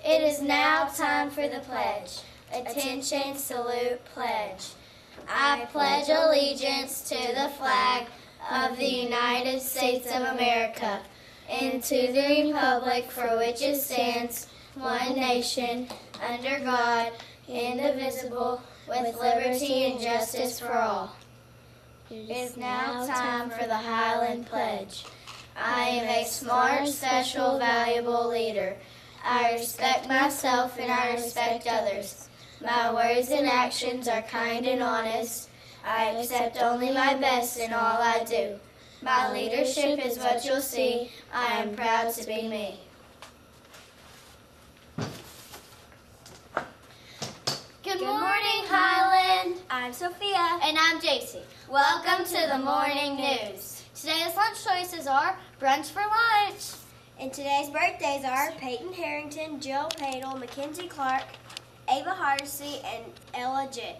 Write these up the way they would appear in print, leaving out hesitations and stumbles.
It is now time for the pledge. Attention, salute, pledge. I pledge allegiance to the flag of the United States of America and to the republic for which it stands, one nation, under God, indivisible, with liberty and justice for all. It is now time for the Highland Pledge. I am a smart, special, valuable leader. I respect myself and I respect others. My words and actions are kind and honest. I accept only my best in all I do. My leadership is what you'll see. I am proud to be me. Good morning, Highland. I'm Sophia. And I'm JC. Welcome to the morning news. Today's lunch choices are brunch for lunch. And today's birthdays are Peyton Harrington, Jill Padel, Mackenzie Clark, Ava Hardesty, and Ella Jitt.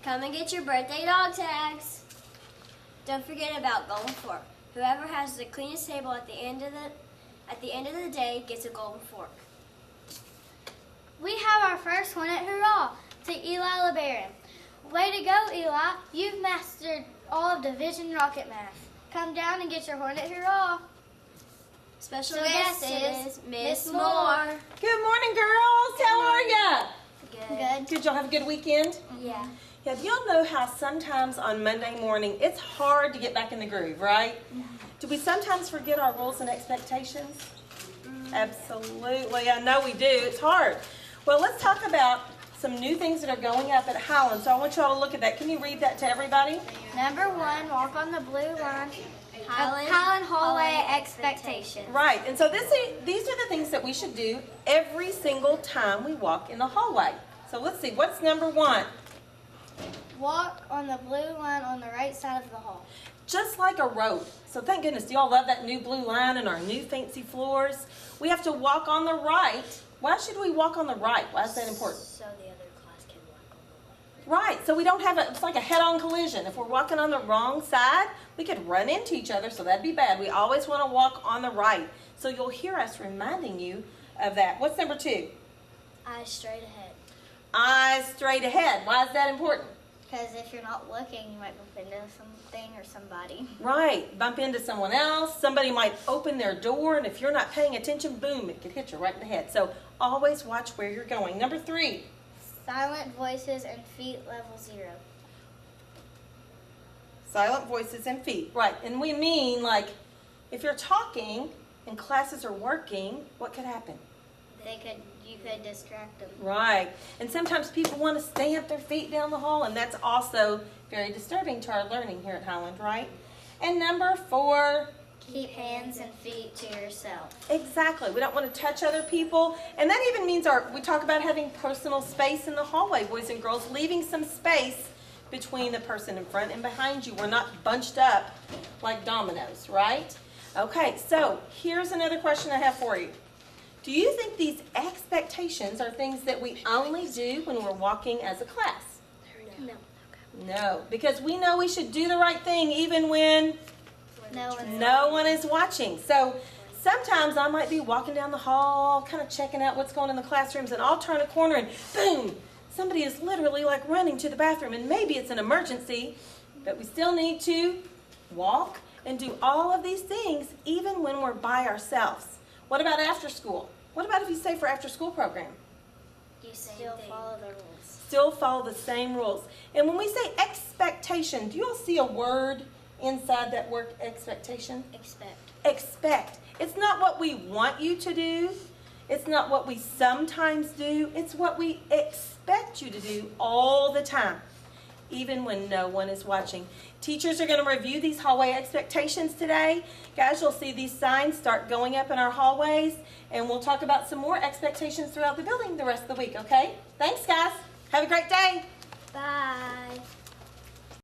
Come and get your birthday dog tags. Don't forget about golden fork. Whoever has the cleanest table at the end of the day gets a golden fork. We have our first one at Hurrah to Eli LeBaron. Way to go, Eli. You've mastered all of Division rocket math. Come down and get your horn at Hurrah. Special guest is Miss Moore. Good morning, girls. How are ya? Good. Did y'all have a good weekend? Yeah. Yeah, do y'all know how sometimes on Monday morning it's hard to get back in the groove, right? Do we sometimes forget our rules and expectations? Absolutely. I know we do. It's hard. Well, let's talk about some new things that are going up at Highland. So I want y'all to look at that. Can you read that to everybody? Number 1, walk on the blue line. Highland hallway expectations. Right. And so these are the things that we should do every single time we walk in the hallway. So let's see. What's number 1? Walk on the blue line on the right side of the hall. Just like a road. So thank goodness, do y'all love that new blue line and our new fancy floors? We have to walk on the right. Why should we walk on the right? Why is that important? So the other class can walk on the left. Right, so we don't have it's like a head-on collision. If we're walking on the wrong side, we could run into each other, so that'd be bad. We always want to walk on the right. So you'll hear us reminding you of that. What's number 2? Eyes straight ahead. Eyes straight ahead. Why is that important? Because if you're not looking, you might bump into something or somebody. Right, bump into someone else. Somebody might open their door, and if you're not paying attention, boom, it could hit you right in the head. So always watch where you're going. Number 3. Silent voices and feet level 0. Silent voices and feet. Right, and we mean like if you're talking and classes are working, what could happen? You could distract them. Right, and sometimes people want to stamp their feet down the hall, and that's also very disturbing to our learning here at Highland, right? And number 4. Keep hands and feet to yourself. Exactly. We don't want to touch other people. And that even means we talk about having personal space in the hallway, boys and girls, leaving some space between the person in front and behind you. We're not bunched up like dominoes, right? Okay, so here's another question I have for you. Do you think these expectations are things that we only do when we're walking as a class? No. No, because we know we should do the right thing even when no one is watching. So sometimes I might be walking down the hall, kind of checking out what's going on in the classrooms, and I'll turn a corner and boom, somebody is literally like running to the bathroom, and maybe it's an emergency, but we still need to walk and do all of these things even when we're by ourselves. What about after school? What about if you stay for after school program? You still follow the rules. Still follow the same rules. And when we say expectation, do you all see a word inside that word expectation? Expect. Expect. It's not what we want you to do. It's not what we sometimes do. It's what we expect you to do all the time, even when no one is watching. Teachers are going to review these hallway expectations today. Guys, you'll see these signs start going up in our hallways, and we'll talk about some more expectations throughout the building the rest of the week, okay? Thanks, guys. Have a great day. Bye.